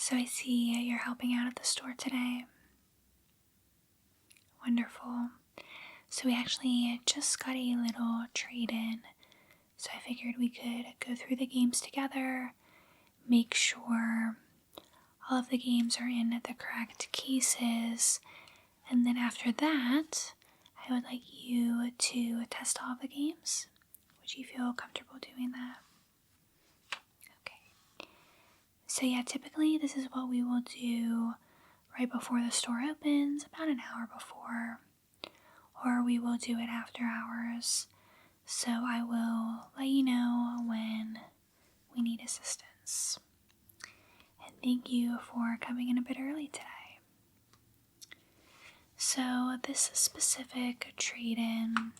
So I see you're helping out at the store today. Wonderful. So we actually just got a little trade-in. So I figured we could go through the games together, make sure all of the games are in the correct cases, and then after that, I would like you to test all of the games. Would you feel comfortable doing that? Okay. So yeah, typically this is what we will do right before the store opens, about an hour before, or we will do it after hours. So I will let you know when we need assistance. And thank you for coming in a bit early today. So this specific trade-in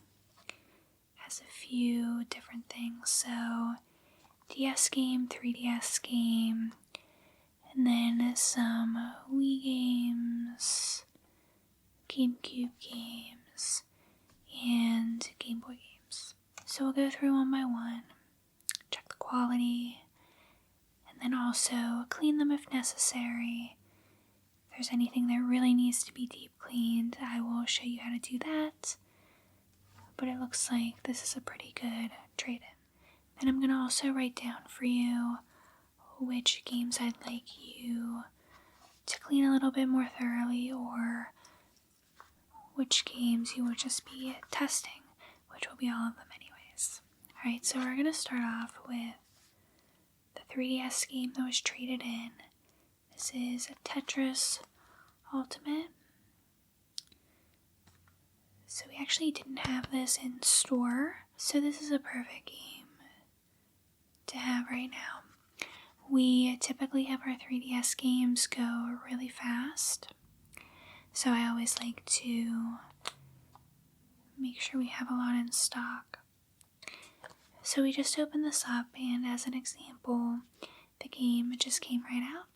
has a few different things. So DS game, 3DS game, and then some Wii games, GameCube games, and Game Boy games. So we'll go through one by one, check the quality, and then also clean them if necessary. If there's anything that really needs to be deep cleaned, I will show you how to do that. But it looks like this is a pretty good trade-in. Then I'm going to also write down for you which games I'd like you to clean a little bit more thoroughly, or which games you will just be testing, which will be all of them anyways. Alright, so we're going to start off with the 3DS game that was traded in. This is Tetris Ultimate. So we actually didn't have this in store, so this is a perfect game to have right now. We typically have our 3DS games go really fast, so I always like to make sure we have a lot in stock. So we just opened this up, and as an example, the game just came right out.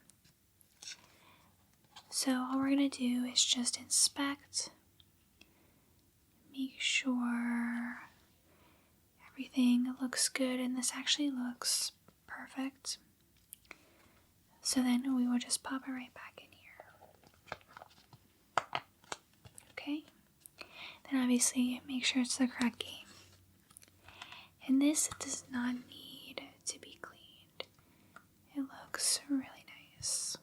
So all we're going to do is just inspect, make sure everything looks good, and this actually looks perfect. So then we will just pop it right back in here. Okay? Then obviously make sure it's the correct game. And this does not need to be cleaned. It looks really nice.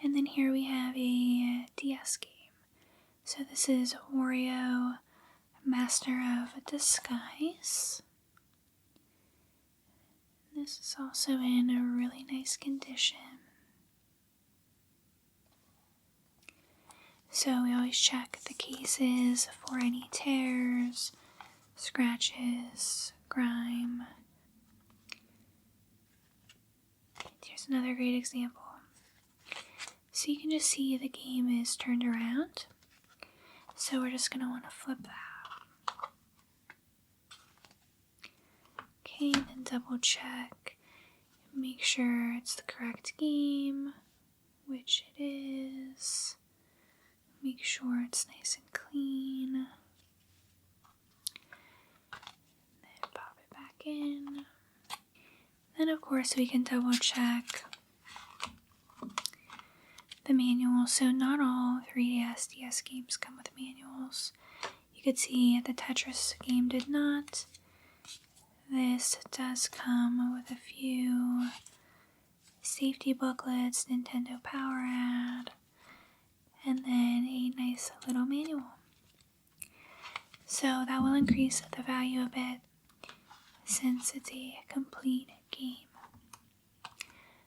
And then here we have a DS game. So this is Wario, Master of Disguise. This is also in a really nice condition. So we always check the cases for any tears, scratches, grime. Here's another great example. So you can just see the game is turned around. So we're just going to want to flip that. Okay, then double check. Make sure it's the correct game, which it is. Make sure it's nice and clean. Then pop it back in. Then of course we can double check the manual. So not all 3DS DS games come with manuals. You could see the Tetris game did not. This does come with a few safety booklets, Nintendo Power Ad, and then a nice little manual. So that will increase the value a bit since it's a complete game.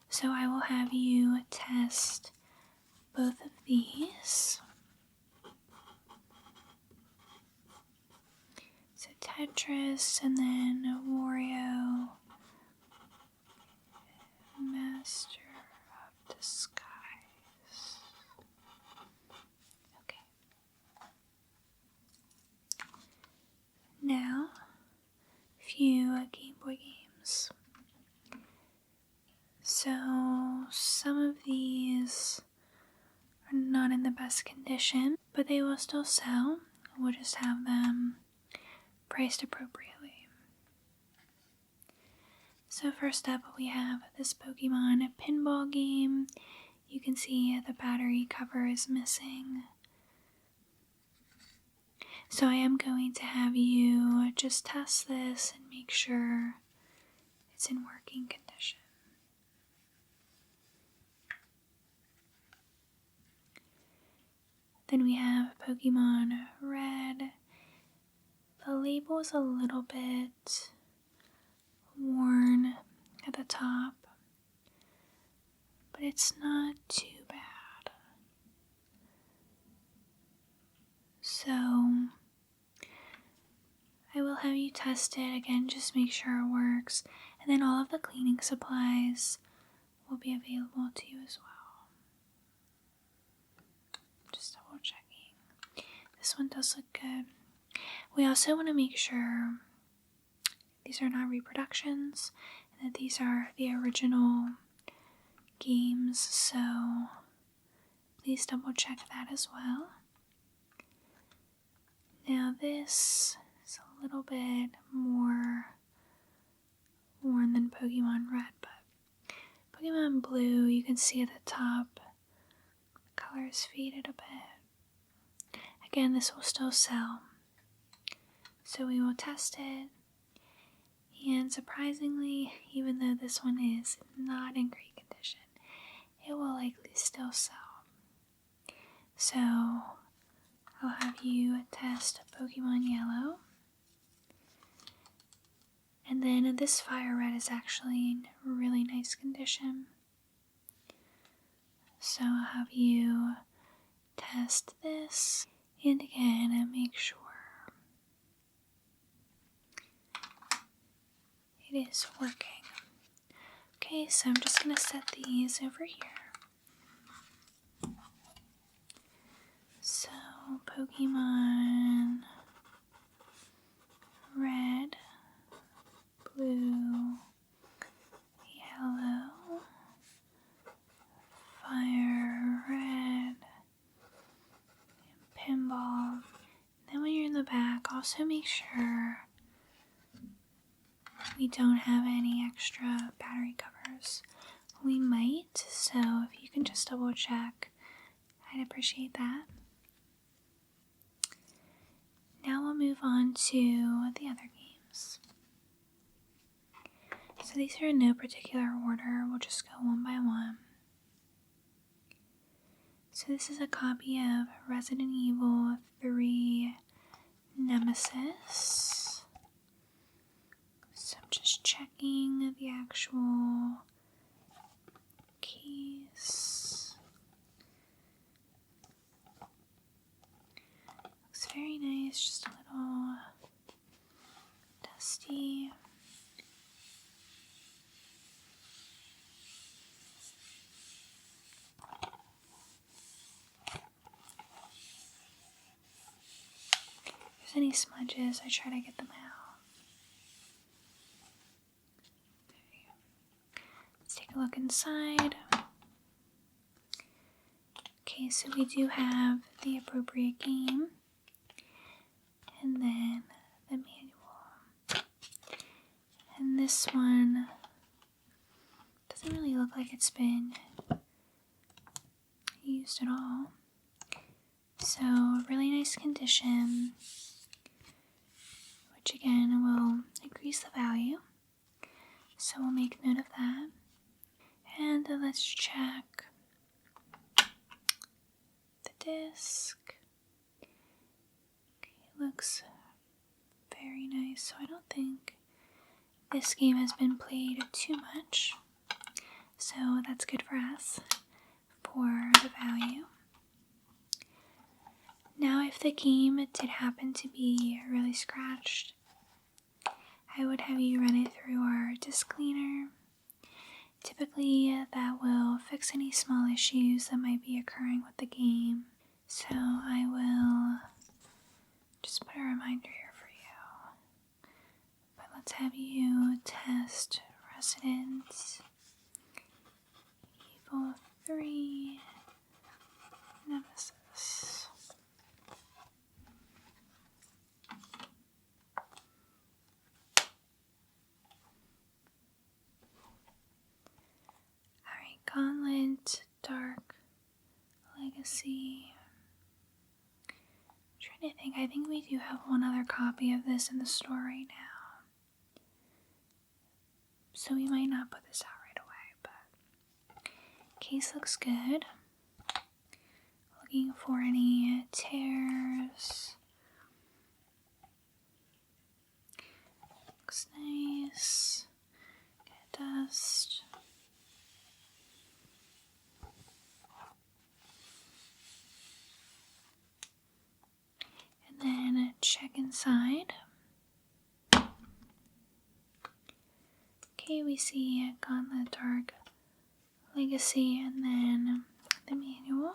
So I will have you test both of these. So Tetris and then Wario, Master of Disguise. Okay. Now, a few Game Boy games. So some of these are not in the best condition, but they will still sell. We'll just have them priced appropriately. So first up we have this Pokemon pinball game. You can see the battery cover is missing. So I am going to have you just test this and make sure it's in working condition. Then we have Pokemon Red. The label is a little bit worn at the top, but it's not too bad. So I will have you test it again, just make sure it works, and then all of the cleaning supplies will be available to you as well. Just double checking. This one does look good. We also want to make sure these are not reproductions and that these are the original games, so please double check that as well. Now this is a little bit more worn than Pokemon Red, but Pokemon Blue, you can see at the top, the color is faded a bit. Again, this will still sell, so we will test it, and surprisingly, even though this one is not in great condition, it will likely still sell. So I'll have you test Pokemon Yellow. And then this Fire Red is actually in really nice condition. So I'll have you test this. And again, make sure it is working. Okay, so I'm just going to set these over here. So, Pokemon Red, Blue, Yellow, Fire Red, and Pinball. Then when you're in the back, also make sure we don't have any extra battery covers. We might, so if you can just double check, I'd appreciate that. Now we'll move on to the other games. So these are in no particular order, we'll just go one by one. So this is a copy of Resident Evil 3 Nemesis. So I'm just checking the actual case. Looks very nice, just a little dusty. If there's any smudges, I try to get them out. There you go. Let's take a look inside. Okay, so we do have the appropriate game, and then the manual. And this one doesn't really look like it's been used at all. So, really nice condition, which again will increase the value. So we'll make note of that. And let's check the disc. Okay, it looks very nice. So I don't think this game has been played too much. So that's good for us for the value. Now, if the game did happen to be really scratched, I would have you run it through our disc cleaner. Typically, that will fix any small issues that might be occurring with the game. So I will just put a reminder here for you. But let's have you test Resident Evil 3 Nemesis. trying to think, I think we do have one other copy of this in the store right now. So we might not put this out right away, but case looks good. Looking for any tears. Looks nice. Get dust. And then check inside. Okay, we see Gauntlet Dark Legacy and then the manual.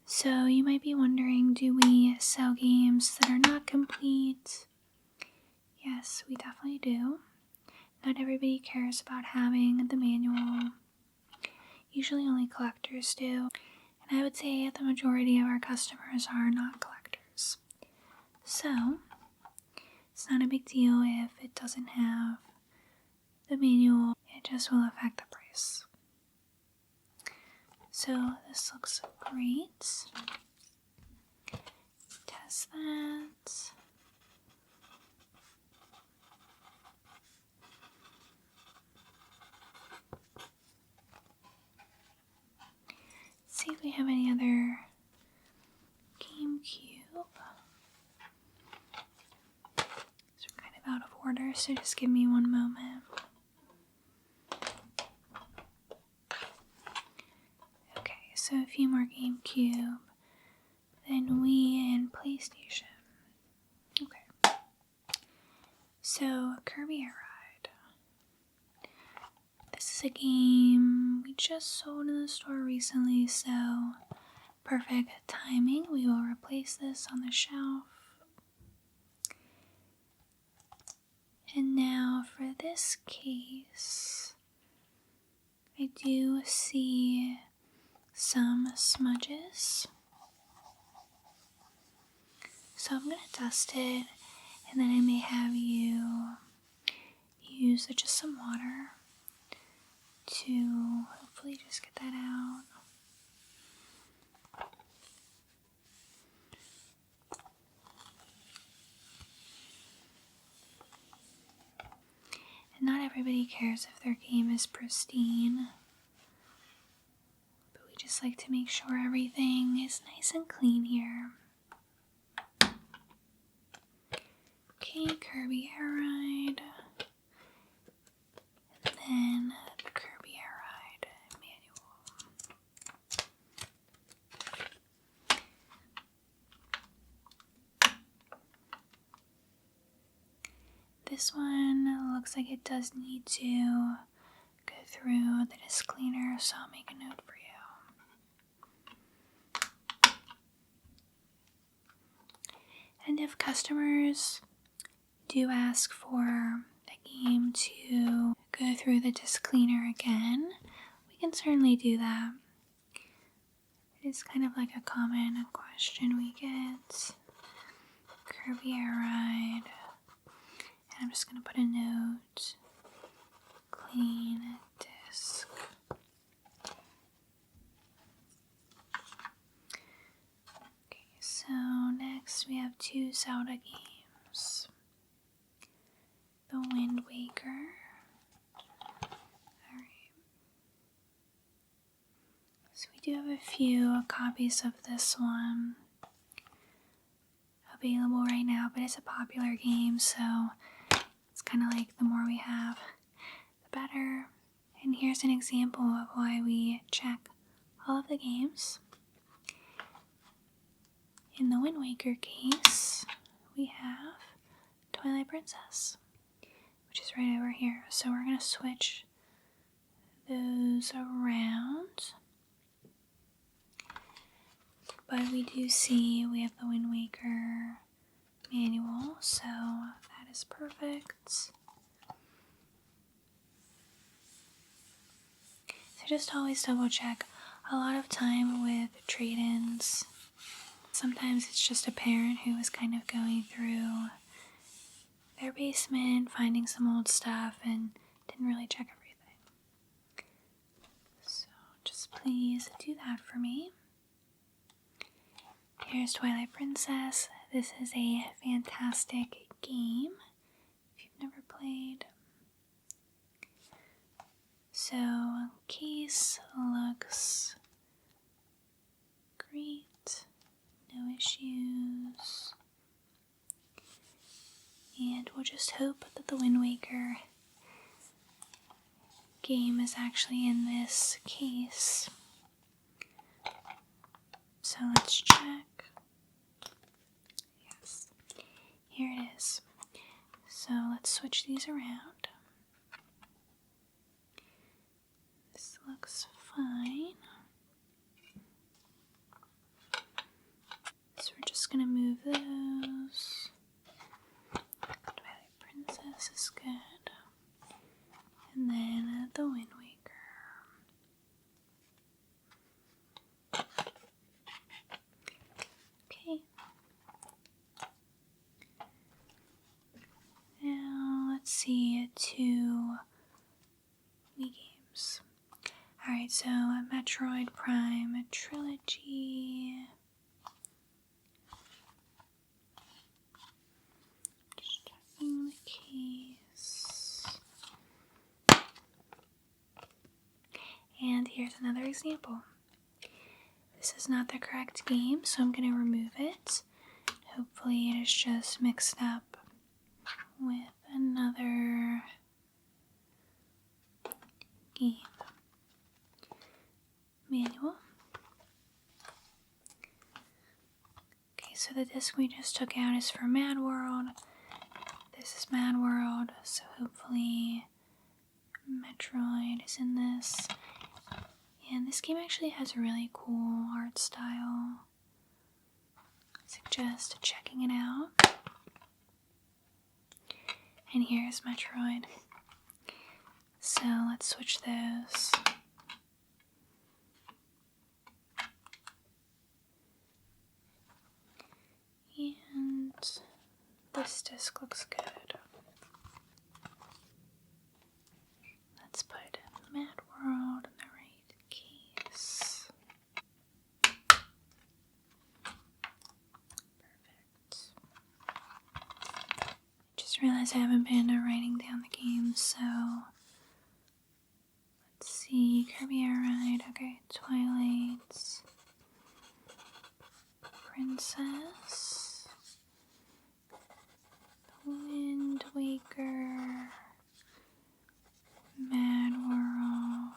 So you might be wondering, do we sell games that are not complete? Yes, we definitely do. Not everybody cares about having the manual. Usually only collectors do. And I would say the majority of our customers are not collectors. So, it's not a big deal if it doesn't have the manual. It just will affect the price. So this looks great. Test that. Let's see if we have any other GameCube. So we're kind of out of order, so just give me one moment. So a few more GameCube, then Wii and PlayStation. Okay. So Kirby Air Ride. This is a game we just sold in the store recently, so perfect timing. We will replace this on the shelf. And now for this case, I do see some smudges. So I'm going to dust it, and then I may have you use just some water to hopefully just get that out. And not everybody cares if their game is pristine. Just like to make sure everything is nice and clean here. Okay, Kirby Air Ride. And then the Kirby Air Ride manual. This one looks like it does need to go through the disc cleaner, so I'll make a note for you. And if customers do ask for the game to go through the disc cleaner again, we can certainly do that. It is kind of like a common question we get. Kirby Air Ride. And I'm just going to put a note. Clean disc. So next we have two Zelda games. The Wind Waker. Alright. So we do have a few copies of this one available right now, but it's a popular game, so it's kind of like the more we have, the better. And here's an example of why we check all of the games. In the Wind Waker case, we have Twilight Princess, which is right over here. So we're going to switch those around. But we do see we have the Wind Waker manual, so that is perfect. So just always double check. A lot of time with trade-ins, sometimes it's just a parent who is kind of going through their basement, finding some old stuff, and didn't really check everything. So just please do that for me. Here's Twilight Princess. This is a fantastic game if you've never played. So, case looks great, no issues. And we'll just hope that the Wind Waker game is actually in this case. So let's check. Yes, here it is. So let's switch these around. This looks fine. So we're just gonna move those. Twilight Princess is good. And then the Wind Waker. Okay. Now let's see, 2 Wii games. Alright, so Metroid Prime Trilogy. Just checking the case. And here's another example. This is not the correct game, so I'm going to remove it. Hopefully it is just mixed up with another game manual. Okay, so the disc we just took out is for MadWorld. This is MadWorld, so hopefully Metroid is in this. And this game actually has a really cool art style. I suggest checking it out. And here's Metroid. So let's switch those. And this disc looks good. Let's put MadWorld in the right case. Perfect. Just realized I haven't been writing down the games, so let's see. Kirby Air Ride, okay. Twilight Princess, Wind Waker, MadWorld,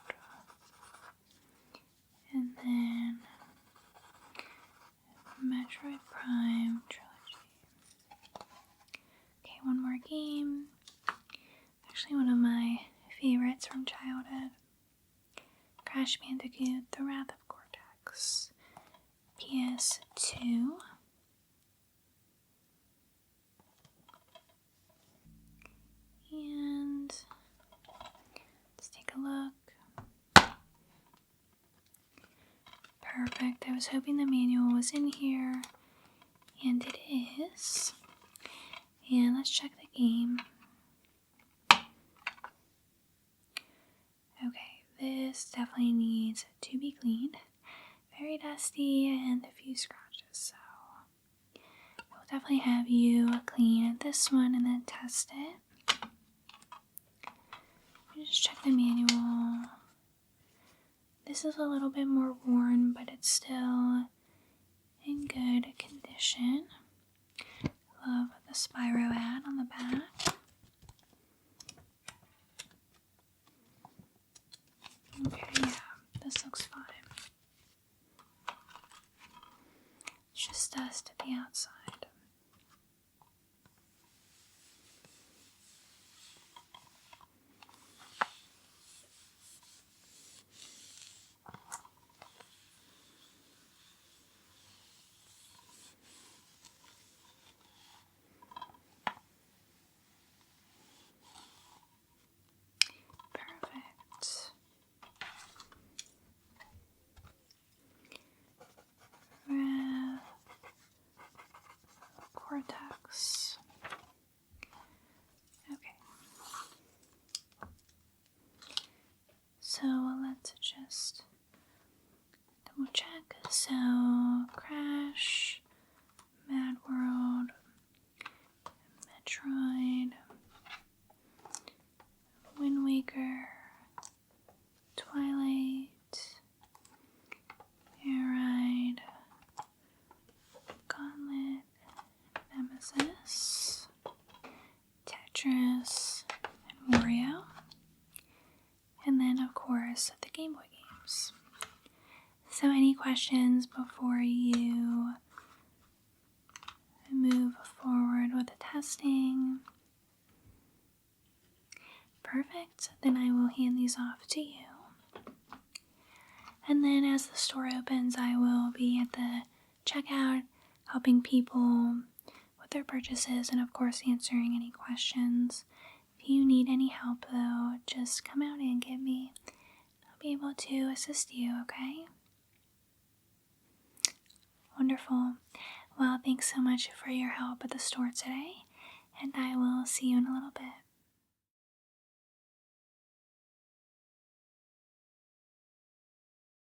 and then Metroid Prime Trilogy. Okay, one more game. Actually, one of my favorites from childhood. Crash Bandicoot, The Wrath of Cortex. PS2. And let's take a look. Perfect. I was hoping the manual was in here, and it is. And let's check the game. Okay, this definitely needs to be cleaned. Very dusty and a few scratches, so we'll definitely have you clean this one and then test it. Just check the manual. This is a little bit more worn, but it's still in good condition. Love the Spyro ad on the back. Okay, yeah, this looks fine. It's just dust at the outside. Perfect. Cortex. Okay. So let's just double check. So Crash Metroid, Wind Waker, Twilight, Air Ride, Gauntlet, Nemesis, Tetris, and Wario. And then, of course, the Game Boy games. So any questions before you move forward with the testing? Perfect. Then I will hand these off to you. And then as the store opens, I will be at the checkout, helping people with their purchases and, of course, answering any questions. If you need any help, though, just come out and get me. I'll be able to assist you, okay? Wonderful. Well, thanks so much for your help at the store today, and I will see you in a little bit.